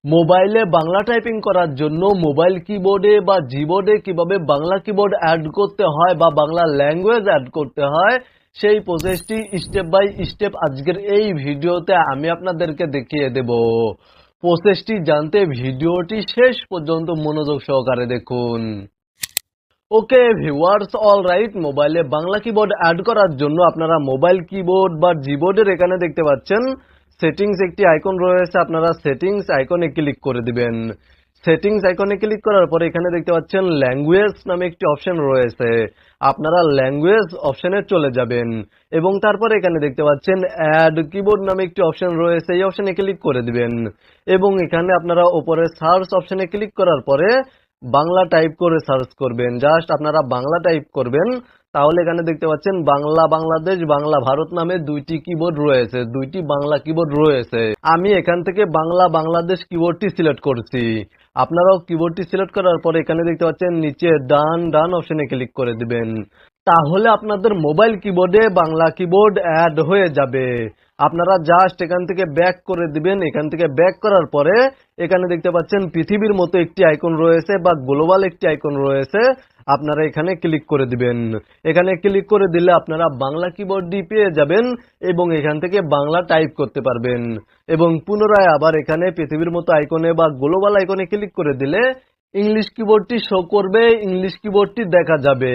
মোবাইলে বাংলা টাইপিং করার জন্য মোবাইল কিবোর্ডে বা জিবোর্ডে কিভাবে বাংলা কিবোর্ড অ্যাড করতে হয় বা বাংলা ল্যাঙ্গুয়েজ অ্যাড করতে হয় সেই প্রসেসটি স্টেপ বাই স্টেপ আজকের এই ভিডিওতে আমি আপনাদেরকে দেখিয়ে দেব। প্রসেসটি জানতে ভিডিওটি শেষ পর্যন্ত মনোযোগ সহকারে দেখুন। ওকে ভিউয়ার্স, অলরাইট, মোবাইলে বাংলা কিবোর্ড অ্যাড করার জন্য আপনারা মোবাইল কিবোর্ড বা জিবোর্ডের এখানে দেখতে পাচ্ছেন সেটিংস একটি আইকন রয়েছে। আপনারা সেটিংস আইকনে ক্লিক করে দিবেন। সেটিংস আইকনে ক্লিক করার পরে এখানে দেখতে পাচ্ছেন ল্যাঙ্গুয়েজ নামে একটি অপশন রয়েছে। আপনারা ল্যাঙ্গুয়েজ অপশনে চলে যাবেন এবং তারপরে এখানে দেখতে পাচ্ছেন অ্যাড কিবোর্ড নামে একটি অপশন রয়েছে। এই অপশনে ক্লিক করে দিবেন এবং এখানে আপনারা উপরে সার্চ অপশনে ক্লিক করার পরে বাংলা টাইপ করে সার্চ করবেন। জাস্ট আপনারা বাংলা টাইপ করবেন, তাহলে এখানে দেখতে পাচ্ছেন বাংলা বাংলাদেশ, বাংলা ভারত নামে দুইটি কিবোর্ড রয়েছে, দুইটি বাংলা কিবোর্ড রয়েছে। আমি এখান থেকে বাংলা বাংলাদেশ কিবোর্ডটি সিলেক্ট করছি। আপনারাও কিবোর্ডটি সিলেক্ট করার পরে এখানে দেখতে পাচ্ছেন নিচে ডান ডান অপশনে ক্লিক করে দিবেন। তাহলে আপনাদের মোবাইল কিবোর্ডে বাংলা কিবোর্ড অ্যাড হয়ে যাবে। আপনারা জাস্ট এখান থেকে ব্যাক করে দিবেন। এখান থেকে ব্যাক করার পরে এখানে দেখতে পাচ্ছেন পৃথিবীর মতো একটি আইকন রয়েছে বা গ্লোবাল একটি আইকন রয়েছে। আপনারা এখানে ক্লিক করে দিবেন। এখানে ক্লিক করে দিলে আপনারা বাংলা কিবোর্ডটি পেয়ে যাবেন এবং এখান থেকে বাংলা টাইপ করতে পারবেন এবং পুনরায় আবার এখানে পৃথিবীর মতো আইকনে বা গ্লোবাল আইকনে ক্লিক করে দিলে ইংলিশ কিবোর্ডটি শো করবে, ইংলিশ কিবোর্ডটি দেখা যাবে।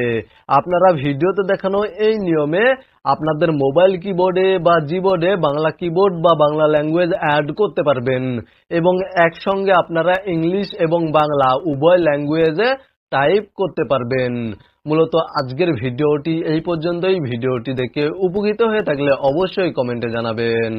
আপনারা ভিডিওতে দেখানো এই নিয়মে আপনাদের মোবাইল কিবোর্ডে বা জিবোর্ডে বাংলা কিবোর্ড বা বাংলা ল্যাঙ্গুয়েজ অ্যাড করতে পারবেন এবং একসঙ্গে আপনারা ইংলিশ এবং বাংলা উভয় ল্যাঙ্গুয়েজে টাইপ করতে পারবেন। মূলত আজকের ভিডিওটি এই পর্যন্তই। ভিডিওটি দেখে উপকৃত হয়ে থাকলে অবশ্যই কমেন্টে জানাবেন।